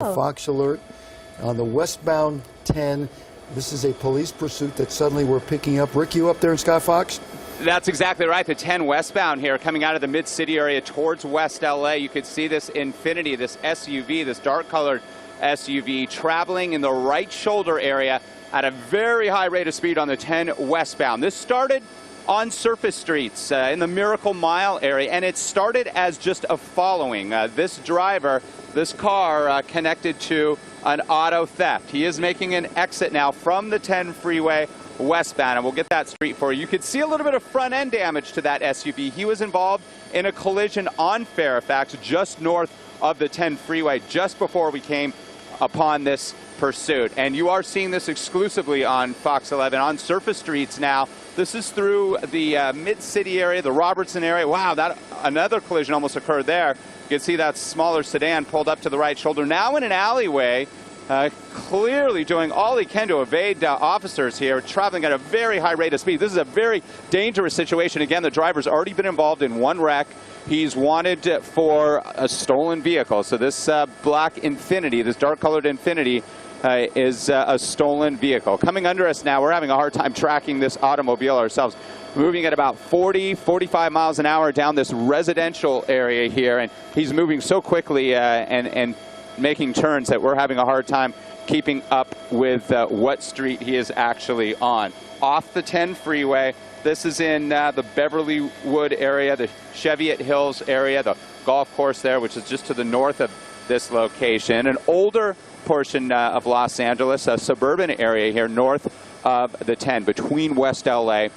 Fox Alert on the westbound 10. This is a police pursuit that suddenly we're picking up. Rick, you up there in Sky Fox? That's exactly right. The 10 westbound here coming out of the mid-city area towards West LA. You could see this Infiniti, this SUV, this dark-colored SUV traveling in the right shoulder area at a very high rate of speed on the 10 westbound. This started on surface streets in the Miracle Mile area, and it started as just a following. This driver, this car connected to an auto theft. He is making an exit now from the 10 freeway westbound, and we'll get that street for you. You could see a little bit of front end damage to that SUV. He was involved in a collision on Fairfax just north of the 10 freeway just before we came upon this pursuit. And you are seeing this exclusively on Fox 11 on surface streets now. This is through the mid-city area, the Robertson area. Wow, that another collision almost occurred there. You can see that smaller sedan pulled up to the right shoulder. Now in an alleyway, clearly doing all he can to evade officers here, traveling at a very high rate of speed. This is a very dangerous situation. Again, the driver's already been involved in one wreck. He's wanted for a stolen vehicle. So this black Infiniti, this dark-colored Infiniti, is a stolen vehicle. Coming under us now, we're having a hard time tracking this automobile ourselves. Moving at about 40, 45 miles an hour down this residential area here, and he's moving so quickly and making turns that we're having a hard time keeping up with what street he is actually on. Off the 10 freeway, this is in the Beverlywood area, the Cheviot Hills area, the golf course there, which is just to the north of this location. An older portion of Los Angeles, a suburban area here north of the 10, between West LA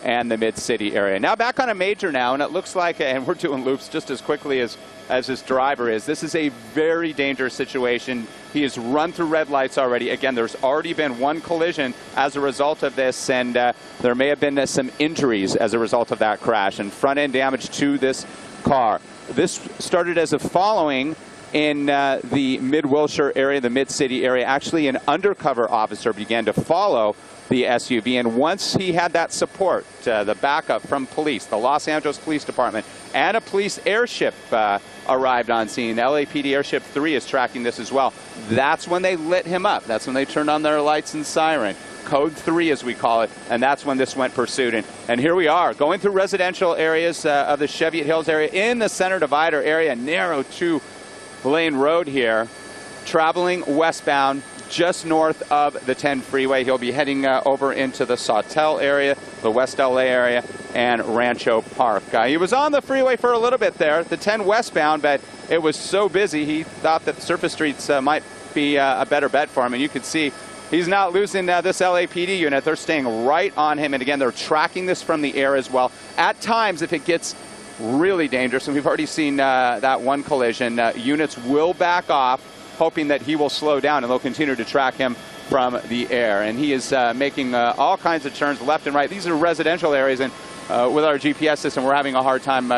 and the mid-city area. Now back on a major now, and it looks like, and we're doing loops just as quickly as this driver is. This is a very dangerous situation. He has run through red lights already. Again, there's already been one collision as a result of this, and there may have been some injuries as a result of that crash and front-end damage to this car. This started as a following in the Mid-Wilshire area, the Mid-City area. Actually, an undercover officer began to follow the SUV, and once he had that support, the backup from police, the Los Angeles Police Department, and a police airship arrived on scene. LAPD Airship 3 is tracking this as well. That's when they lit him up. That's when they turned on their lights and siren. Code 3, as we call it, and that's when this went pursuit. And here we are, going through residential areas of the Cheviot Hills area, in the center divider area, narrow 2-lane road here, traveling westbound just north of the 10 freeway. He'll be heading over into the Sawtelle area, the West LA area, and Rancho Park. He was on the freeway for a little bit there, the 10 westbound, but it was so busy he thought that the surface streets might be a better bet for him. And you can see he's not losing this LAPD unit. They're staying right on him. And again, they're tracking this from the air as well. At times, if it gets really dangerous, and we've already seen that one collision, units will back off, hoping that he will slow down, and they'll continue to track him from the air. And he is making all kinds of turns left and right. These are residential areas, and with our GPS system, we're having a hard time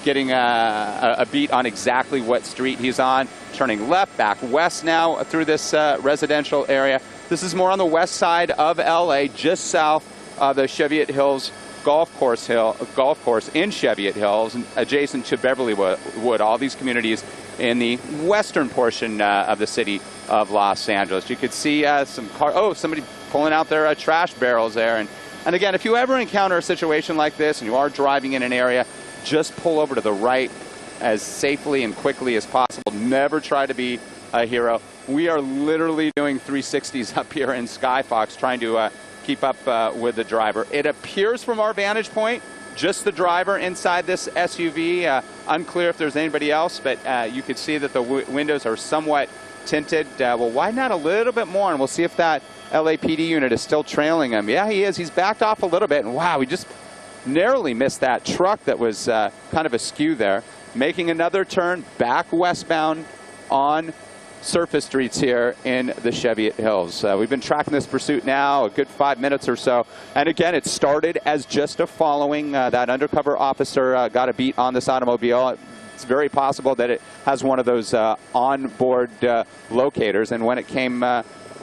getting a beat on exactly what street he's on. Turning left, back west now through this residential area. This is more on the west side of LA, just south of the Cheviot Hills golf course in Cheviot Hills, adjacent to Beverlywood. All these communities in the western portion of the city of Los Angeles. You could see some somebody pulling out their trash barrels there. And again, if you ever encounter a situation like this and you are driving in an area, just pull over to the right as safely and quickly as possible. Never try to be a hero. We are literally doing 360s up here in Sky Fox, trying to keep up with the driver. It appears from our vantage point, just the driver inside this SUV. Unclear if there's anybody else, but you could see that the windows are somewhat tinted. We'll widen out a little bit more, and we'll see if that LAPD unit is still trailing him. Yeah, he is. He's backed off a little bit, and wow, we just narrowly missed that truck that was kind of askew there. Making another turn back westbound on surface streets here in the Cheviot Hills. We've been tracking this pursuit now a good 5 minutes or so. And again, it started as just a following. That undercover officer got a beat on this automobile. It's very possible that it has one of those onboard locators. And when it came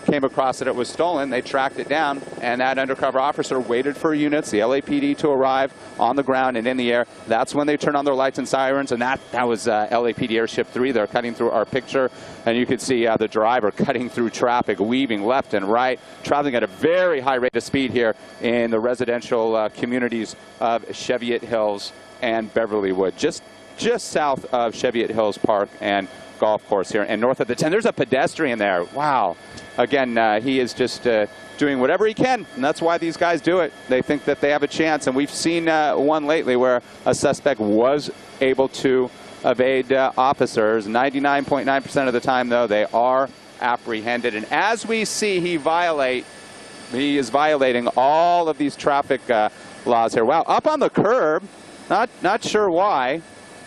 came across that it was stolen. They tracked it down, and that undercover officer waited for units, the LAPD, to arrive on the ground and in the air. That's when they turned on their lights and sirens, and that was LAPD Airship 3. They're cutting through our picture, and you can see the driver cutting through traffic, weaving left and right, traveling at a very high rate of speed here in the residential communities of Cheviot Hills and Beverlywood, just south of Cheviot Hills Park and golf course here, and north of the 10. There's a pedestrian there. Wow. Again, he is just doing whatever he can, and that's why these guys do it. They think that they have a chance, and we've seen one lately where a suspect was able to evade officers. 99.9% of the time, though, they are apprehended. And as we see, he is violating all of these traffic laws here. Wow, up on the curb, not sure why.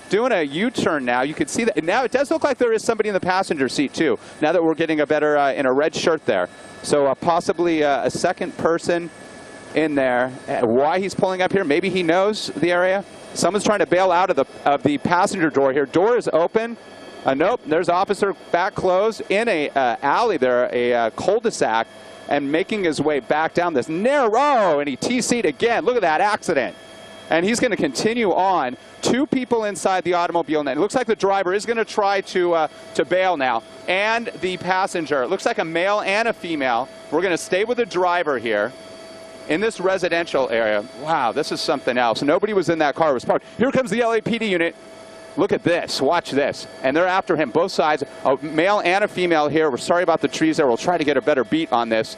Doing a U-turn now. You can see that. Now it does look like there is somebody in the passenger seat, too, now that we're getting a better, in a red shirt there. So possibly a second person in there. Why he's pulling up here, maybe he knows the area. Someone's trying to bail out of the passenger door here. Door is open. Nope, there's officer back closed in a alley there, a cul-de-sac, and making his way back down this narrow, and he TC'd again. Look at that accident. And he's going to continue on. Two people inside the automobile, and it looks like the driver is going to try to bail now. And the passenger, it looks like a male and a female. We're going to stay with the driver here in this residential area. Wow, this is something else. Nobody was in that car. It was parked. Here comes the LAPD unit. Look at this. Watch this. And they're after him, both sides. A male and a female here. We're sorry about the trees there. We'll try to get a better beat on this.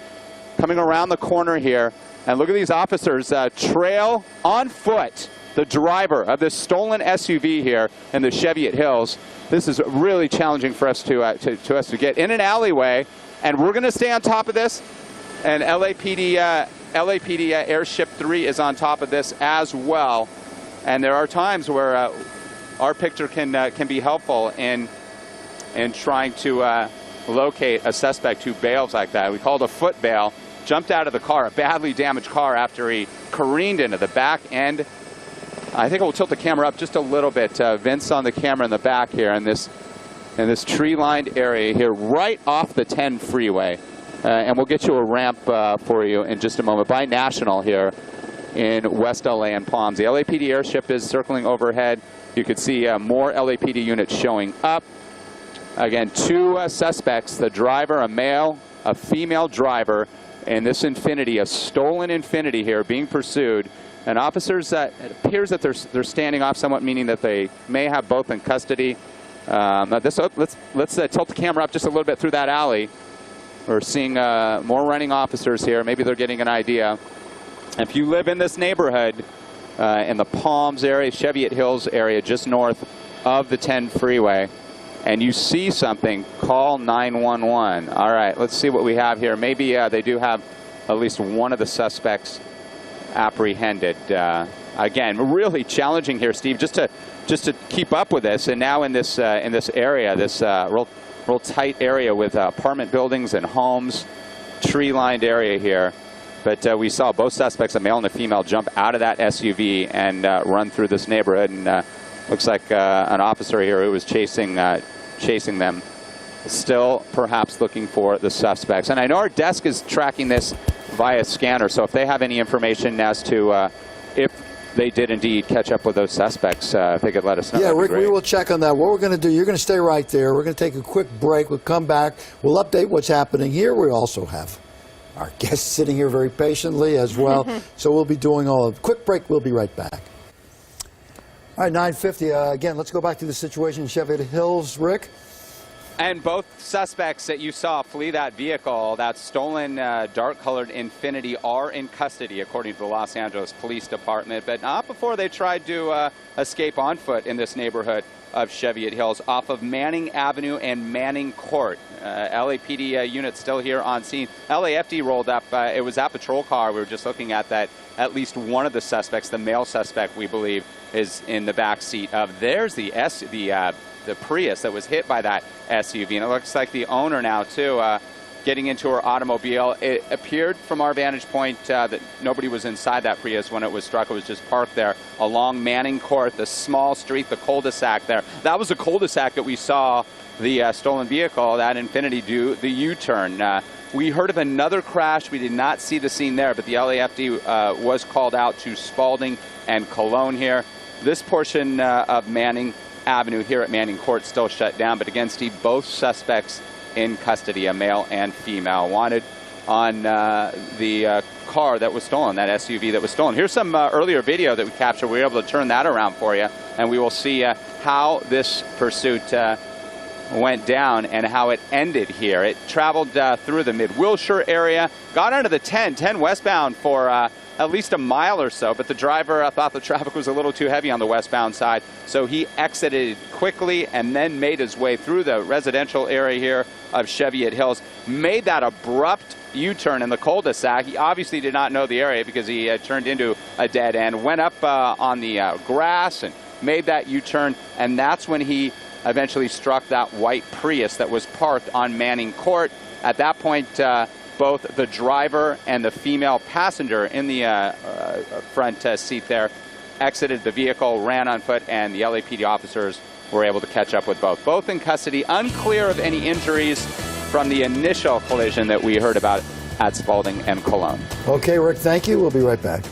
Coming around the corner here. And look at these officers trail on foot the driver of this stolen SUV here in the Cheviot Hills. This is really challenging for us to get in an alleyway, and we're going to stay on top of this. And LAPD Airship 3 is on top of this as well. And there are times where our picture can be helpful in trying to locate a suspect who bails like that. We call it a foot bail. Jumped out of the car, a badly damaged car, after he careened into the back end. I think we'll tilt the camera up just a little bit. Vince on the camera in the back here in this tree-lined area here, right off the 10 freeway. And we'll get you a ramp for you in just a moment by National here in West LA and Palms. The LAPD airship is circling overhead. You can see more LAPD units showing up. Again, two suspects, the driver, a male, a female driver, and this Infiniti, a stolen Infiniti here, being pursued. And officers, it appears that they're standing off somewhat, meaning that they may have both in custody. Let's tilt the camera up just a little bit through that alley. We're seeing more running officers here. Maybe they're getting an idea. If you live in this neighborhood, in the Palms area, Cheviot Hills area, just north of the 10 freeway, and you see something, call 911. All right, let's see what we have here. Maybe they do have at least one of the suspects apprehended. Again, really challenging here, Steve, just to keep up with this. And now in this area, this real tight area with apartment buildings and homes, tree-lined area here. But we saw both suspects, a male and a female, jump out of that SUV and run through this neighborhood. And looks like an officer here who was chasing them, still perhaps looking for the suspects. And I know our desk is tracking this via scanner, so if they have any information as to if they did indeed catch up with those suspects, if they could let us know. Yeah, Rick, we will check on that. What we're going to do, you're going to stay right there. We're going to take a quick break. We'll come back. We'll update what's happening here. We also have our guests sitting here very patiently as well. So we'll be doing all of quick break. We'll be right back. All right, 9:50. Again, let's go back to the situation in Cheviot Hills, Rick. And both suspects that you saw flee that vehicle, that stolen dark-colored Infiniti, are in custody, according to the Los Angeles Police Department, but not before they tried to escape on foot in this neighborhood of Cheviot Hills off of Manning Avenue and Manning Court. LAPD units still here on scene. LAFD rolled up. It was that patrol car. We were just looking at that. At least one of the suspects, the male suspect, we believe, is in the back seat of. There's the Prius that was hit by that SUV, and it looks like the owner now too, getting into her automobile. It appeared from our vantage point that nobody was inside that Prius when it was struck. It was just parked there along Manning Court, the small street, the cul-de-sac there. That was the cul-de-sac that we saw the stolen vehicle, that Infiniti, do the U-turn. We heard of another crash. We did not see the scene there, but the LAFD was called out to Spalding and Cologne here. This portion of Manning Avenue here at Manning Court still shut down, but again, Steve, both suspects in custody, a male and female, wanted on the car that was stolen, that SUV that was stolen. Here's some earlier video that we captured. We were able to turn that around for you, and we will see how this pursuit went down and how it ended here. It traveled through the Mid-Wilshire area, got onto the 10 westbound for at least a mile or so, but the driver thought the traffic was a little too heavy on the westbound side, so he exited quickly and then made his way through the residential area here of Cheviot Hills, made that abrupt U-turn in the cul-de-sac. He obviously did not know the area because he turned into a dead end, went up on the grass and made that U-turn, and that's when he eventually struck that white Prius that was parked on Manning Court. At that point, both the driver and the female passenger in the front seat there exited the vehicle, ran on foot, and the LAPD officers were able to catch up with both. Both in custody, unclear of any injuries from the initial collision that we heard about at Spalding and Cologne. Okay, Rick, thank you. We'll be right back.